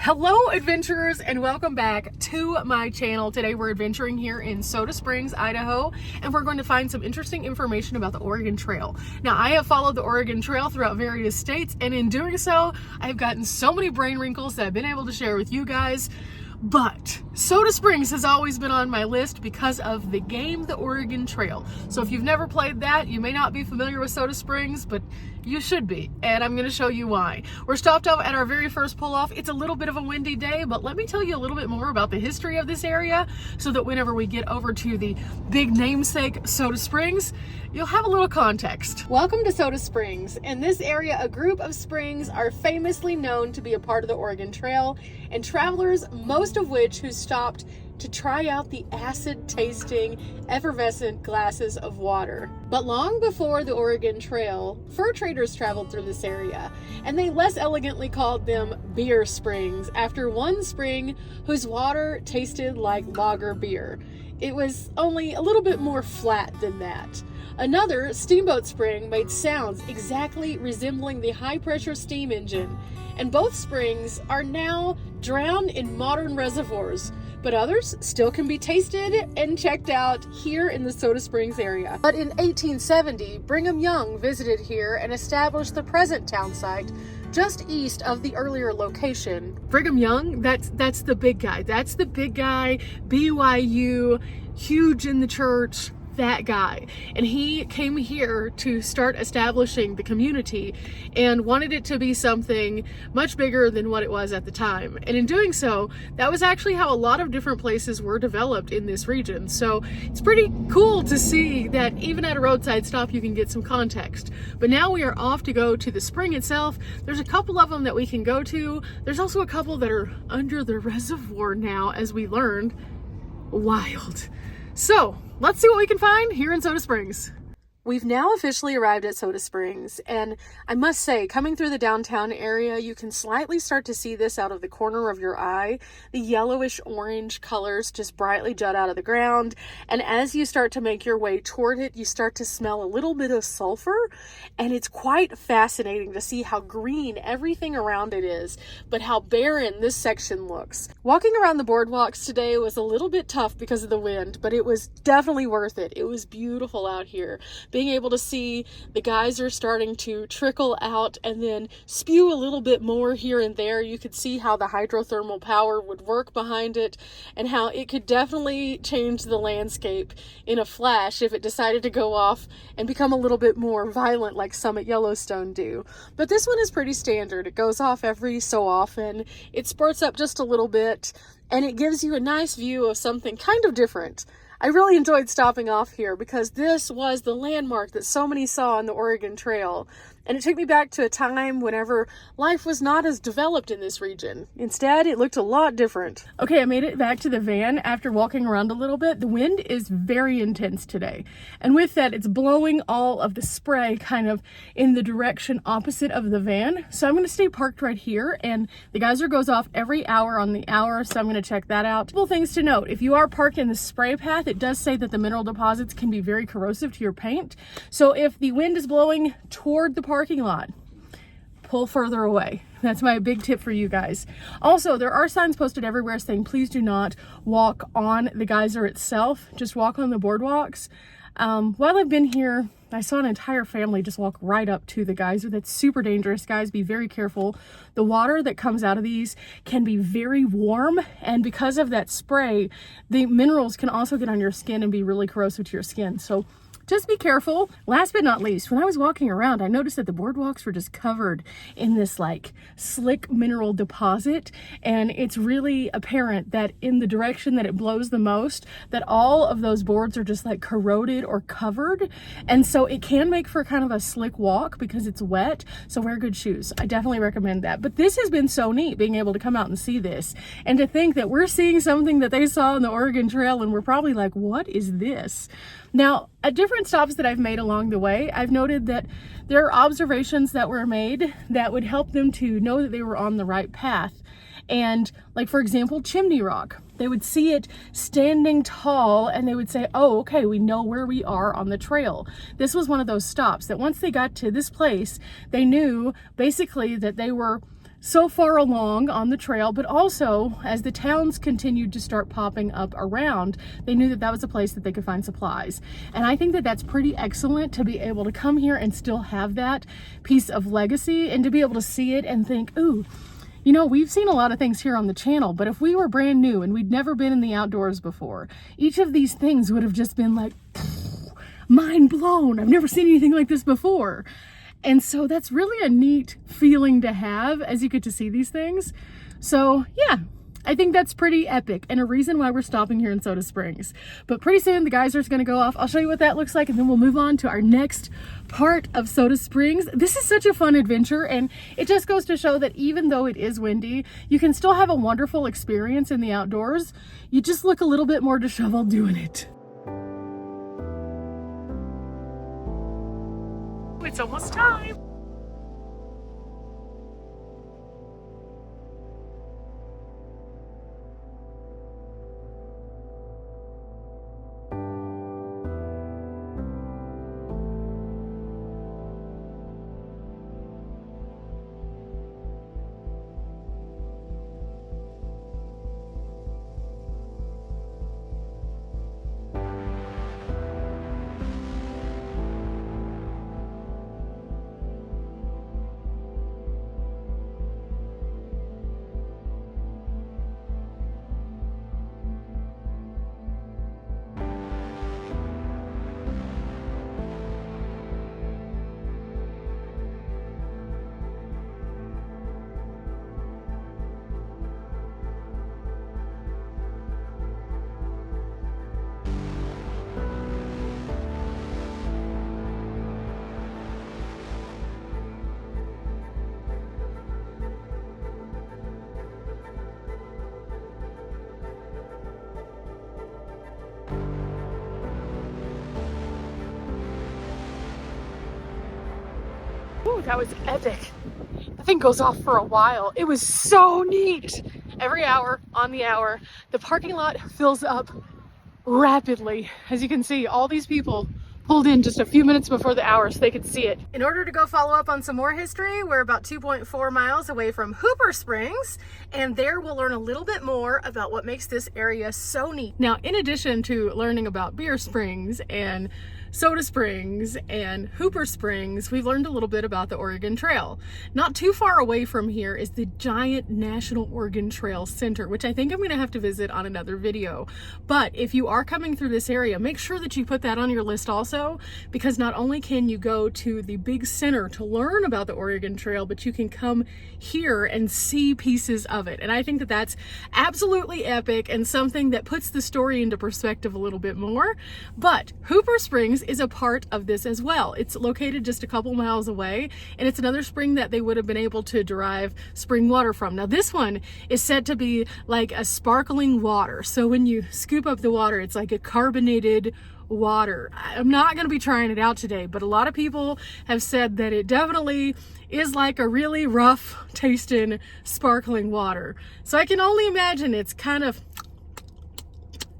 Hello adventurers, and welcome back to my channel. Today we're adventuring here in Soda Springs, Idaho, and we're going to find some interesting information about the Oregon Trail. Now, I have followed the Oregon Trail throughout various states, and in doing so, I've gotten so many brain wrinkles that I've been able to share with you guys. But Soda Springs has always been on my list because of the game, the Oregon Trail. So if you've never played that, you may not be familiar with Soda Springs, but you should be, and I'm going to show you why. We're stopped off at our very first pull-off. It's a little bit of a windy day, but let me tell you a little bit more about the history of this area so that whenever we get over to the big namesake Soda Springs, you'll have a little context. Welcome to Soda Springs. In this area, a group of springs are famously known to be a part of the Oregon Trail, and travelers, most of which who stopped to try out the acid-tasting, effervescent glasses of water. But long before the Oregon Trail, fur traders traveled through this area, and they less elegantly called them beer springs, after one spring whose water tasted like lager beer. It was only a little bit more flat than that. Another, Steamboat Spring, made sounds exactly resembling the high-pressure steam engine, and both springs are now drowned in modern reservoirs, but others still can be tasted and checked out here in the Soda Springs area. But in 1870, Brigham Young visited here and established the present town site just east of the earlier location. Brigham Young, that's the big guy. That's the big guy, BYU, huge in the church. That guy. And he came here to start establishing the community and wanted it to be something much bigger than what it was at the time. And in doing so, that was actually how a lot of different places were developed in this region. So it's pretty cool to see that even at a roadside stop you can get some context. But now we are off to go to the spring itself. There's a couple of them that we can go to. There's also a couple that are under the reservoir now, as we learned. Wild. So let's see what we can find here in Soda Springs. We've now officially arrived at Soda Springs, and I must say, coming through the downtown area, you can slightly start to see this out of the corner of your eye. The yellowish orange colors just brightly jut out of the ground, and as you start to make your way toward it, you start to smell a little bit of sulfur, and it's quite fascinating to see how green everything around it is, but how barren this section looks. Walking around the boardwalks today was a little bit tough because of the wind, but it was definitely worth it. It was beautiful out here. Being able to see the geyser starting to trickle out and then spew a little bit more here and there. You could see how the hydrothermal power would work behind it and how it could definitely change the landscape in a flash if it decided to go off and become a little bit more violent like some at Yellowstone do. But this one is pretty standard. It goes off every so often. It spurts up just a little bit and it gives you a nice view of something kind of different. I really enjoyed stopping off here because this was the landmark that so many saw on the Oregon Trail. And it took me back to a time whenever life was not as developed in this region. Instead, it looked a lot different. Okay, I made it back to the van after walking around a little bit. The wind is very intense today. And with that, it's blowing all of the spray kind of in the direction opposite of the van. So I'm going to stay parked right here. And the geyser goes off every hour on the hour. So I'm going to check that out. Couple things to note. If you are parked in the spray path, it does say that the mineral deposits can be very corrosive to your paint. So if the wind is blowing toward the parking lot, pull further away. That's my big tip for you guys. Also, there are signs posted everywhere saying please do not walk on the geyser itself, just walk on the boardwalks. While I've been here, I saw an entire family just walk right up to the geyser. That's super dangerous, guys. Be very careful. The water that comes out of these can be very warm, and because of that spray, the minerals can also get on your skin and be really corrosive to your skin. So just be careful. Last but not least, when I was walking around, I noticed that the boardwalks were just covered in this like slick mineral deposit. And it's really apparent that in the direction that it blows the most, that all of those boards are just like corroded or covered. And so it can make for kind of a slick walk because it's wet. So wear good shoes. I definitely recommend that. But this has been so neat being able to come out and see this. And to think that we're seeing something that they saw on the Oregon Trail and we're probably like, what is this? Now, at different stops that I've made along the way, I've noted that there are observations that were made that would help them to know that they were on the right path. And like, for example, Chimney Rock, they would see it standing tall and they would say, oh, okay, we know where we are on the trail. This was one of those stops that once they got to this place, they knew basically that they were so far along on the trail, but also as the towns continued to start popping up around, they knew that that was a place that they could find supplies. And I think that that's pretty excellent to be able to come here and still have that piece of legacy and to be able to see it and think, ooh, you know, we've seen a lot of things here on the channel, but if we were brand new and we'd never been in the outdoors before, each of these things would have just been like, mind blown. I've never seen anything like this before. And so that's really a neat feeling to have as you get to see these things. So yeah, I think that's pretty epic and a reason why we're stopping here in Soda Springs. But pretty soon the geyser is going to go off. I'll show you what that looks like and then we'll move on to our next part of Soda Springs. This is such a fun adventure, and it just goes to show that even though it is windy, you can still have a wonderful experience in the outdoors. You just look a little bit more disheveled doing it. It's almost time. Ooh, that was epic. The thing goes off for a while. It was so neat. Every hour, on the hour, the parking lot fills up rapidly. As you can see, all these people pulled in just a few minutes before the hour so they could see it. In order to go follow up on some more history, we're about 2.4 miles away from Hooper Springs, and there we'll learn a little bit more about what makes this area so neat. Now, in addition to learning about Beer Springs and Soda Springs and Hooper Springs, we've learned a little bit about the Oregon Trail. Not too far away from here is the giant National Oregon Trail Center, which I think I'm gonna have to visit on another video. But if you are coming through this area, make sure that you put that on your list also, because not only can you go to the big center to learn about the Oregon Trail, but you can come here and see pieces of it. And I think that that's absolutely epic and something that puts the story into perspective a little bit more. But Hooper Springs is a part of this as well. It's located just a couple miles away, and it's another spring that they would have been able to derive spring water from. Now this one is said to be like a sparkling water. So when you scoop up the water, it's like a carbonated water. I'm not going to be trying it out today, but a lot of people have said that it definitely is like a really rough tasting sparkling water. So I can only imagine it's kind of,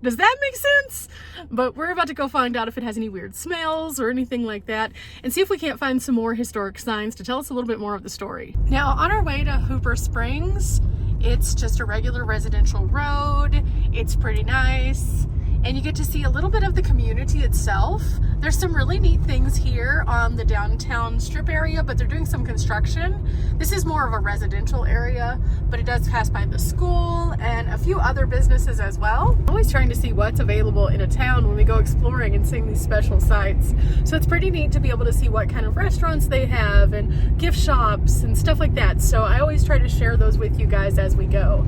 does that make sense? But we're about to go find out if it has any weird smells or anything like that, and see if we can't find some more historic signs to tell us a little bit more of the story. Now, on our way to Hooper Springs, it's just a regular residential road. It's pretty nice, and you get to see a little bit of the community itself. There's some really neat things here on the downtown strip area, but they're doing some construction. This is more of a residential area, but it does pass by the school and a few other businesses as well. I'm always trying to see what's available in a town when we go exploring and seeing these special sites. So it's pretty neat to be able to see what kind of restaurants they have and gift shops and stuff like that. So I always try to share those with you guys as we go.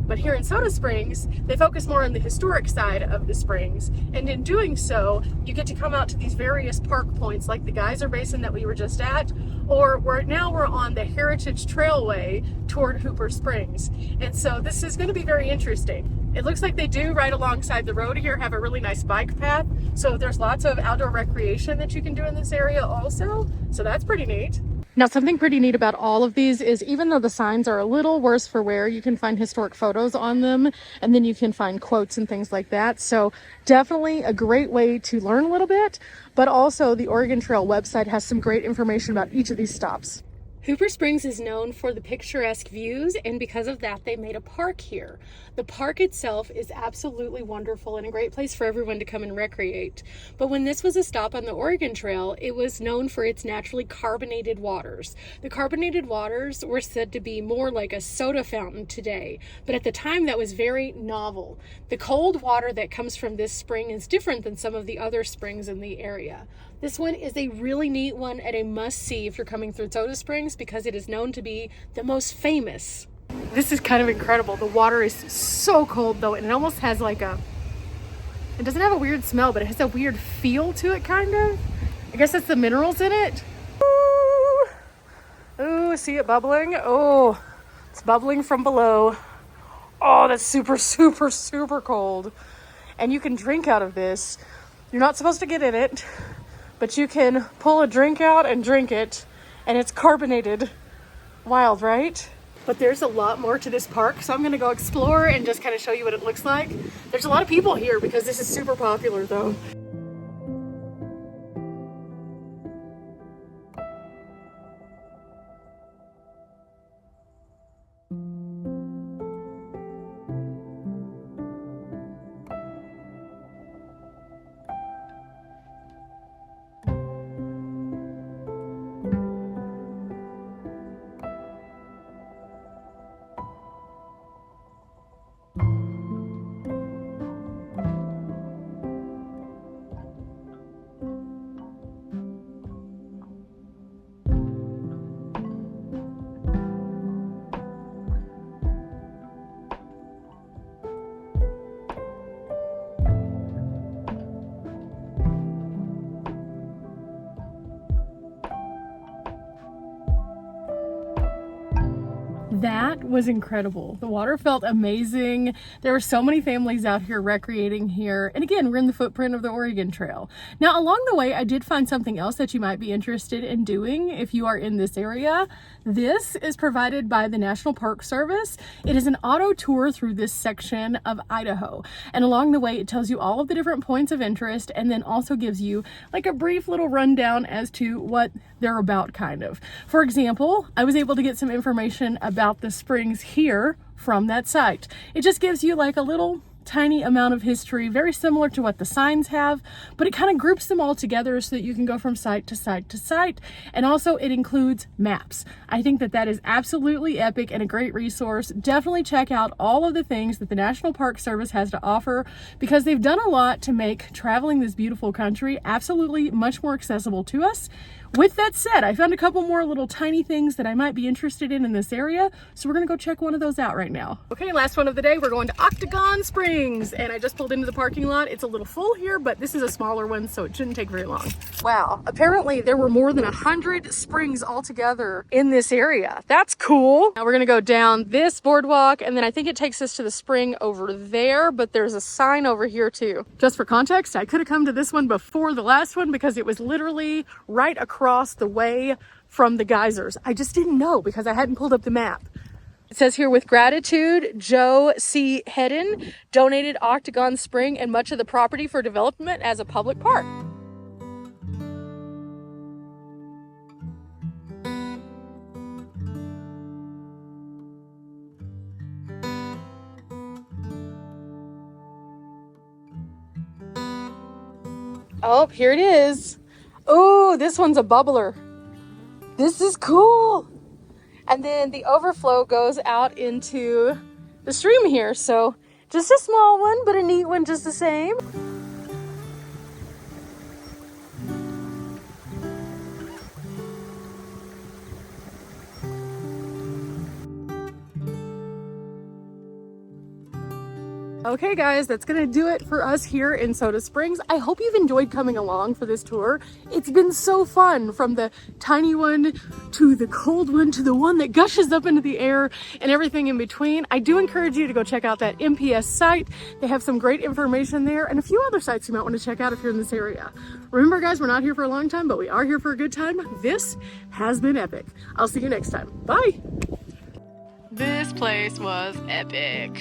But here in Soda Springs, they focus more on the historic side of the springs. And in doing so, you get to come out to these various park points like the Geyser Basin that we were just at, or now we're on the Heritage Trailway toward Hooper Springs. And so this is going to be very interesting. It looks like they do right alongside the road here have a really nice bike path. So there's lots of outdoor recreation that you can do in this area also. So that's pretty neat. Now, something pretty neat about all of these is even though the signs are a little worse for wear, you can find historic photos on them, and then you can find quotes and things like that. So definitely a great way to learn a little bit, but also the Oregon Trail website has some great information about each of these stops. Hooper Springs is known for the picturesque views, and because of that, they made a park here. The park itself is absolutely wonderful and a great place for everyone to come and recreate. But when this was a stop on the Oregon Trail, it was known for its naturally carbonated waters. The carbonated waters were said to be more like a soda fountain today, but at the time that was very novel. The cold water that comes from this spring is different than some of the other springs in the area. This one is a really neat one and a must-see if you're coming through Soda Springs because it is known to be the most famous. This is kind of incredible. The water is so cold though, and it almost has like it doesn't have a weird smell, but it has a weird feel to it, kind of. I guess it's the minerals in it. Ooh, ooh, see it bubbling? Oh, it's bubbling from below. Oh, that's super, super, super cold. And you can drink out of this. You're not supposed to get in it, but you can pull a drink out and drink it, and it's carbonated. Wild, right? But there's a lot more to this park, so I'm gonna go explore and just kind of show you what it looks like. There's a lot of people here because this is super popular though. That was incredible. The water felt amazing. There were so many families out here recreating here. And again, we're in the footprint of the Oregon Trail. Now, along the way, I did find something else that you might be interested in doing if you are in this area. This is provided by the National Park Service. It is an auto tour through this section of Idaho. And along the way, it tells you all of the different points of interest and then also gives you like a brief little rundown as to what they're about, kind of. For example, I was able to get some information about the springs here from that site. It just gives you like a little tiny amount of history, very similar to what the signs have, but it kind of groups them all together so that you can go from site to site to site. And also it includes maps. I think that that is absolutely epic and a great resource. Definitely check out all of the things that the National Park Service has to offer because they've done a lot to make traveling this beautiful country absolutely much more accessible to us. With that said, I found a couple more little tiny things that I might be interested in this area, so we're gonna go check one of those out right now. Okay, last one of the day, we're going to Octagon Springs, and I just pulled into the parking lot. It's a little full here, but this is a smaller one, so it shouldn't take very long. Wow, apparently there were more than 100 springs altogether in this area. That's cool. Now we're gonna go down this boardwalk, and then I think it takes us to the spring over there, but there's a sign over here too. Just for context, I could have come to this one before the last one because it was literally right across the way from the geysers. I just didn't know because I hadn't pulled up the map. It says here, with gratitude, Joe C. Hedden donated Octagon Spring and much of the property for development as a public park. Oh, here it is. Oh, this one's a bubbler. This is cool. And then the overflow goes out into the stream here. So just a small one, but a neat one just the same. Okay guys, that's gonna do it for us here in Soda Springs. I hope you've enjoyed coming along for this tour. It's been so fun, from the tiny one to the cold one to the one that gushes up into the air and everything in between. I do encourage you to go check out that MPS site. They have some great information there and a few other sites you might want to check out if you're in this area. Remember guys, we're not here for a long time, but we are here for a good time. This has been epic. I'll see you next time. Bye. This place was epic.